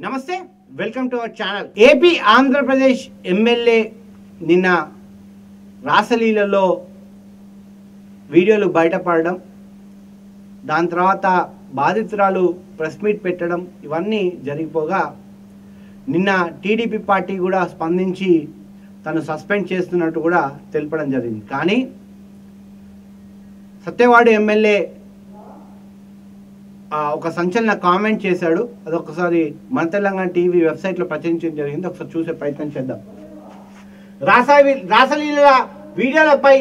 నమస్తే, welcome to our channel. AP Andhra Pradesh MLA నిన్న రాసలీలలో వీడియోలు బయటపడడం, దాని తర్వాత బాధితురాలు ప్రెస్ మీట్ పెట్టడం ఇవన్నీ జరిగిపోగా నిన్న టీడీపీ పార్టీ కూడా స్పందించి తను సస్పెండ్ చేస్తున్నట్టు కూడా తెలపడం జరిగింది. కానీ సత్యవాడ ఎమ్మెల్యే ఒక సంచలన కామెంట్ చేశాడు. అదొకసారి మన తెలంగాణ టీవీ వెబ్సైట్లో ప్రచురించడం జరిగింది. ఒకసారి చూసే ప్రయత్నం చేద్దాం. రాసలీల వీడియోలపై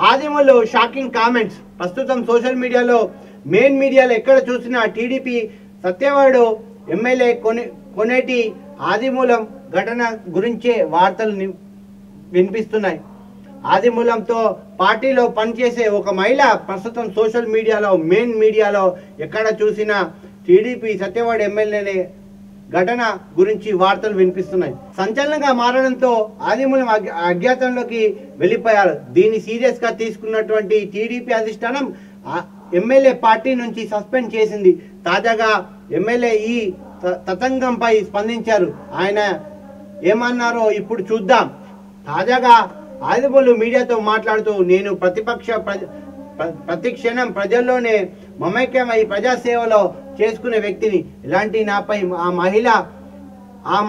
ఆదిమూలు షాకింగ్ కామెంట్స్. ప్రస్తుతం సోషల్ మీడియాలో మెయిన్ మీడియాలో ఎక్కడ చూసినా టీడీపీ సత్యవాడు ఎమ్మెల్యే కొనేటి ఆదిమూలం ఘటన గురించే వార్తలు వినిపిస్తున్నాయి. ఆదిమూలంతో పార్టీలో పనిచేసే ఒక మహిళ ప్రస్తుతం సోషల్ మీడియాలో మెయిన్ మీడియాలో ఎక్కడ చూసినా టీడీపీ సత్యవాడ ఎమ్మెల్యేనే ఘటన గురించి వార్తలు వినిపిస్తున్నాయి. సంచలనంగా మారడంతో ఆదిమూలం అజ్ఞాతంలోకి వెళ్ళిపోయారు. దీన్ని సీరియస్ గా తీసుకున్నటువంటి టీడీపీ అధిష్టానం ఎమ్మెల్యే పార్టీ నుంచి సస్పెండ్ చేసింది. తాజాగా ఎమ్మెల్యే ఈ తతంగంపై స్పందించారు. ఆయన ఏమన్నారో ఇప్పుడు చూద్దాం. తాజాగా ఆదిమూలు మీడియాతో మాట్లాడుతూ, నేను ప్రతి క్షణం ప్రజల్లోనే మమైక్యమై ప్రజాసేవలో చేసుకునే వ్యక్తిని. ఇలాంటి నాపై ఆ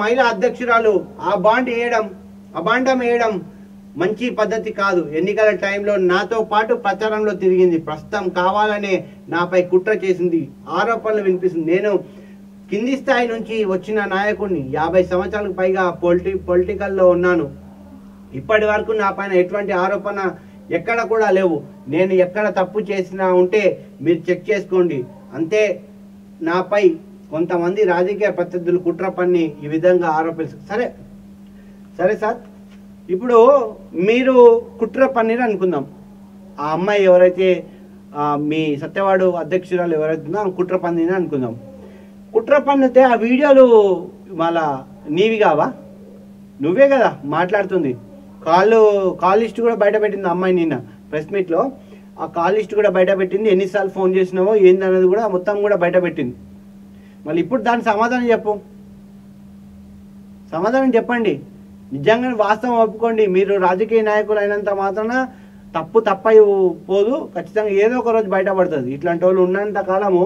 మహిళ అధ్యక్షురాలు అబాండం వేయడం మంచి పద్ధతి కాదు. ఎన్నికల టైంలో నాతో పాటు ప్రచారంలో తిరిగింది. ప్రస్తుతం కావాలనే నాపై కుట్ర చేసింది. ఆరోపణలు వినిపిస్తుంది. నేను కింది స్థాయి నుంచి వచ్చిన నాయకుడిని. 50 సంవత్సరాలకు పైగా పొలిటికల్లో ఉన్నాను. ఇప్పటి వరకు నా పైన ఎటువంటి ఆరోపణ ఎక్కడ కూడా లేవు. నేను ఎక్కడ తప్పు చేసినా ఉంటే మీరు చెక్ చేసుకోండి. అంతే. నాపై కొంతమంది రాజకీయ ప్రత్యర్థులు కుట్ర పన్ని ఈ విధంగా ఆరోపిస్తారు. సరే సార్, ఇప్పుడు మీరు కుట్ర పన్నీరు అనుకుందాం. ఆ అమ్మాయి ఎవరైతే మీ సత్యవాడు అధ్యక్షురాలు ఎవరైతే ఉందో కుట్ర పన్నీరు అనుకుందాం. కుట్ర పన్నితే ఆ వీడియోలు మళ్ళా నీవి కావా? నువ్వే కదా మాట్లాడుతుంది. కాల్ లిస్ట్ కూడా బయట పెట్టింది అమ్మాయి నిన్న ప్రెస్ మీట్లో. ఆ కాల్ లిస్ట్ కూడా బయట పెట్టింది. ఎన్నిసార్లు ఫోన్ చేసినావో ఏందనేది కూడా మొత్తం కూడా బయట పెట్టింది. మళ్ళీ ఇప్పుడు దానికి సమాధానం చెప్పండి. నిజంగా వాస్తవం ఒప్పుకోండి. మీరు రాజకీయ నాయకులు అయినంత మాత్రాన తప్పై పోదు. ఖచ్చితంగా ఏదో ఒక రోజు బయటపడుతుంది. ఇట్లాంటి వాళ్ళు ఉన్నంత కాలము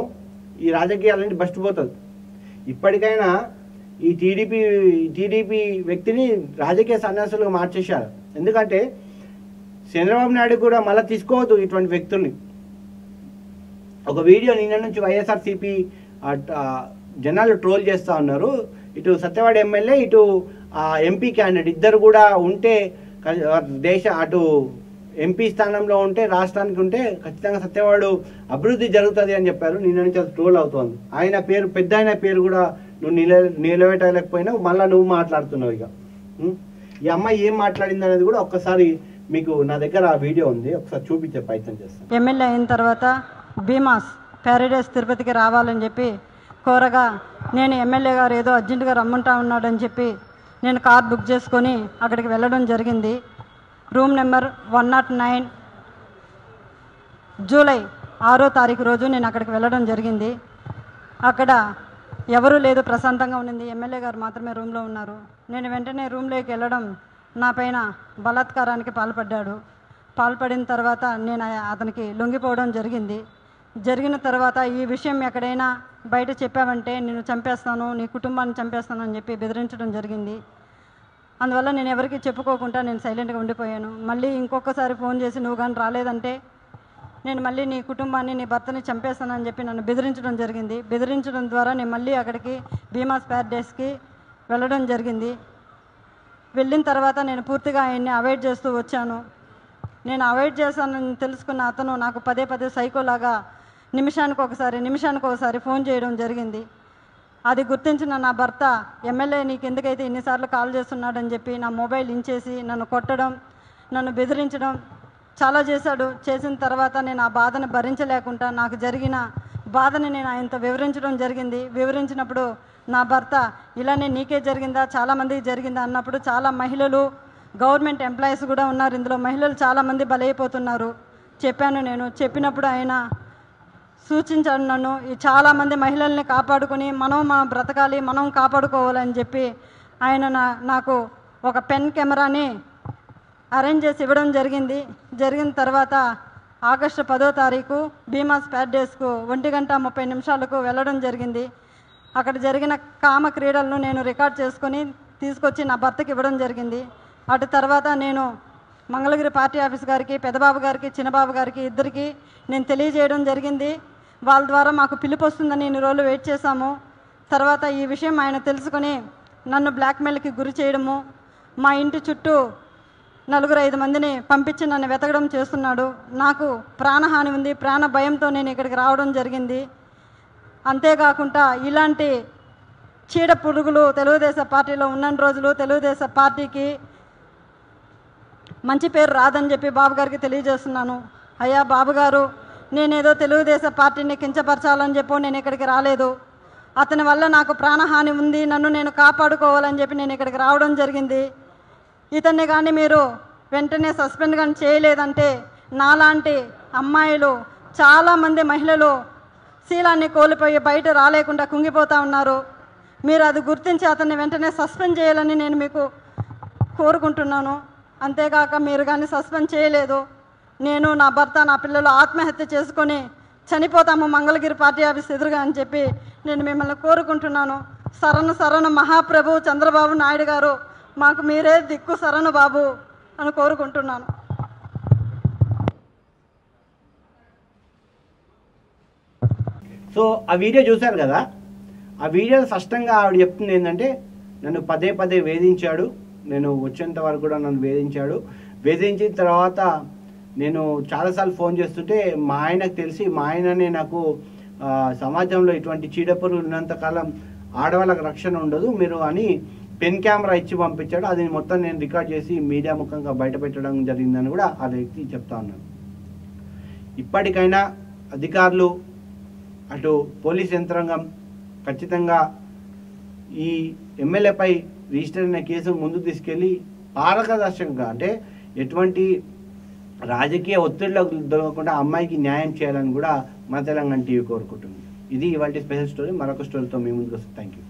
ఈ రాజకీయాలన్నీ బస్టిపోతుంది. ఇప్పటికైనా ఈ టీడీపీ వ్యక్తిని రాజకీయ సన్యాసులుగా మార్చేశారు. ఎందుకంటే చంద్రబాబు నాయుడు కూడా మళ్ళీ తీసుకోవద్దు ఇటువంటి వ్యక్తుల్ని. ఒక వీడియో నిన్న నుంచి వైఎస్ఆర్సీపీ జనాలు ట్రోల్ చేస్తూ ఉన్నారు. ఇటు సత్యవాడ ఎమ్మెల్యే, ఇటు ఎంపీ క్యాండిడేట్ ఇద్దరు కూడా ఉంటే అటు ఎంపీ స్థానంలో ఉంటే, రాష్ట్రానికి ఉంటే ఖచ్చితంగా సత్యవాడు అభివృద్ధి జరుగుతుంది అని చెప్పారు. నిన్న నుంచి అది ట్రోల్ అవుతోంది. పెద్ద ఆయన పేరు కూడా నువ్వు నిలబెట్టలేకపోయినావు. మళ్ళీ నువ్వు మాట్లాడుతున్నావు. ఇక ఈ అమ్మాయి ఏం మాట్లాడింది అనేది కూడా ఒక్కసారి మీకు నా దగ్గర ఆ వీడియో ఉంది, ఒకసారి చూపించే ప్రయత్నం చేస్తాను. ఎమ్మెల్యే అయిన తర్వాత భీమాస్ ప్యారడైస్ తిరుపతికి రావాలని చెప్పి కోరగా, నేను ఎమ్మెల్యే గారు ఏదో అర్జెంటుగా రమ్మంటా ఉన్నాడని చెప్పి నేను కార్ బుక్ చేసుకొని అక్కడికి వెళ్ళడం జరిగింది. రూమ్ నెంబర్ 109 జూలై 6వ తారీఖు రోజు నేను అక్కడికి వెళ్ళడం జరిగింది. అక్కడ ఎవరూ లేదు, ప్రశాంతంగా ఉన్నింది. ఎమ్మెల్యే గారు మాత్రమే రూమ్లో ఉన్నారు. నేను వెంటనే రూమ్లోకి వెళ్ళడం, నా పైన బలాత్కారానికి పాల్పడిన తర్వాత నేను అతనికి లొంగిపోవడం జరిగిన తర్వాత ఈ విషయం ఎక్కడైనా బయట చెప్పావంటే నేను చంపేస్తాను, నీ కుటుంబాన్ని చంపేస్తాను అని చెప్పి బెదిరించడం జరిగింది. అందువల్ల నేను ఎవరికి చెప్పుకోకుండా నేను సైలెంట్గా ఉండిపోయాను. మళ్ళీ ఇంకొకసారి ఫోన్ చేసి నువ్వు కానీ రాలేదంటే నేను మళ్ళీ నీ కుటుంబాన్ని, నీ భర్తని చంపేస్తానని చెప్పి నన్ను బెదిరించడం జరిగింది. బెదిరించడం ద్వారా నేను మళ్ళీ అక్కడికి భీమాస్ ప్యారడైస్కి వెళ్ళడం జరిగింది. వెళ్ళిన తర్వాత నేను పూర్తిగా ఆయన్ని అవాయిడ్ చేస్తూ వచ్చాను. నేను అవాయిడ్ చేశానని తెలుసుకున్న అతను నాకు పదే సైకోలాగా నిమిషానికి ఒకసారి ఫోన్ చేయడం జరిగింది. అది గుర్తించిన నా భర్త, ఎమ్మెల్యే నీకు ఎందుకైతే ఇన్నిసార్లు కాల్ చేస్తున్నాడని చెప్పి నా మొబైల్ ఇంచేసి నన్ను కొట్టడం, నన్ను బెదిరించడం చాలా చేశాడు. చేసిన తర్వాత నేను ఆ బాధను భరించలేకుండా నాకు జరిగిన బాధని నేను ఆయనతో వివరించడం జరిగింది. వివరించినప్పుడు నా భర్త, ఇలానే నీకే జరిగిందా, చాలామందికి జరిగిందా అన్నప్పుడు, చాలా మహిళలు, గవర్నమెంట్ ఎంప్లాయీస్ కూడా ఉన్నారు ఇందులో, మహిళలు చాలామంది బలైపోతున్నారు చెప్పాను నేను. చెప్పినప్పుడు ఆయన సూచించాడు నన్ను. చాలామంది మహిళల్ని కాపాడుకొని మనం బ్రతకాలి, మనం కాపాడుకోవాలని చెప్పి ఆయన నాకు ఒక పెన్ కెమెరాని అరేంజ్ చేసి ఇవ్వడం జరిగిన తర్వాత ఆగస్టు 10వ తారీఖు భీమా స్పాట్ డేస్కు 1:30 వెళ్ళడం జరిగింది. అక్కడ జరిగిన కామ క్రీడలను నేను రికార్డ్ చేసుకొని తీసుకొచ్చి నా భర్తకి ఇవ్వడం జరిగింది. అటు తర్వాత నేను మంగళగిరి పార్టీ ఆఫీస్ గారికి, పెద్దబాబు గారికి, చిన్నబాబు గారికి ఇద్దరికి నేను తెలియజేయడం జరిగింది. వాళ్ళ ద్వారా మాకు పిలుపు వస్తుందని ఇన్ని రోజులు వెయిట్ చేశాము. తర్వాత ఈ విషయం ఆయన తెలుసుకొని నన్ను బ్లాక్మెయిల్కి గురి చేయడము, మా ఇంటి చుట్టూ 4-5 మందిని పంపించి నన్ను వెతకడం చేస్తున్నాడు. నాకు ప్రాణహాని ఉంది, ప్రాణ భయంతో నేను ఇక్కడికి రావడం జరిగింది. అంతేకాకుండా ఇలాంటి చీడ పురుగులు తెలుగుదేశం పార్టీలో ఉన్న రోజులు తెలుగుదేశం పార్టీకి మంచి పేరు రాదని చెప్పి బాబు గారికి తెలియజేస్తున్నాను. అయ్యా బాబు గారు, నేనేదో తెలుగుదేశం పార్టీని కించపరచాలని చెప్పి నేను ఇక్కడికి రాలేదు. అతని వల్ల నాకు ప్రాణహాని ఉంది, నన్ను నేను కాపాడుకోవాలని చెప్పి నేను ఇక్కడికి రావడం జరిగింది. ఇతన్ని కానీ మీరు వెంటనే సస్పెండ్ కానీ చేయలేదంటే నాలాంటి అమ్మాయిలు చాలామంది మహిళలు శీలాన్ని కోల్పోయి బయట రాలేకుండా కుంగిపోతూ ఉన్నారు. మీరు అది గుర్తించి అతన్ని వెంటనే సస్పెండ్ చేయాలని నేను మీకు కోరుకుంటున్నాను. అంతేకాక మీరు కానీ సస్పెండ్ చేయలేదు, నేను, నా భర్త, నా పిల్లలు ఆత్మహత్య చేసుకొని చనిపోతాము మంగళగిరి పార్టీ ఆఫీస్ ఎదురుగా అని చెప్పి నేను మిమ్మల్ని కోరుకుంటున్నాను. శరణు మహాప్రభు చంద్రబాబు నాయుడు గారు, మాకు మీరే దిక్కు శరణు బాబు అని కోరుకుంటున్నాను. సో ఆ వీడియో చూశారు కదా, ఆ వీడియో స్పష్టంగా ఆవిడ చెప్తుంది ఏంటంటే, నన్ను పదే వేధించాడు, నేను వచ్చేంత వరకు కూడా నన్ను వేధించిన తర్వాత నేను చాలాసార్లు ఫోన్ చేస్తుంటే మా ఆయనకు తెలిసి, మా ఆయననే నాకు సమాజంలో ఇటువంటి చీడపురుగులు ఉన్నంతకాలం ఆడవాళ్ళకి రక్షణ ఉండదు మీరు అని పెన్ కెమెరా ఇచ్చి పంపించాడు. అది మొత్తం నేను రికార్డ్ చేసి మీడియా ముఖంగా బయట పెట్టడం జరిగిందని కూడా ఆ వ్యక్తి చెప్తా ఉన్నాను. ఇప్పటికైనా అధికారులు, అటు పోలీస్ యంత్రాంగం ఖచ్చితంగా ఈ ఎమ్మెల్యేపై రిజిస్టర్ అయిన కేసు ముందుకు తీసుకెళ్ళి పారదర్శకంగా, అంటే ఎటువంటి రాజకీయ ఒత్తిడిలోకి దొరకకుండా అమ్మాయికి న్యాయం చేయాలని కూడా మన తెలంగాణ టీవీ కోరుకుంటుంది. ఇది ఇవాళ స్పెషల్ స్టోరీ. మరొక స్టోరీతో మీ ముందుకు వస్తాం. Thank you.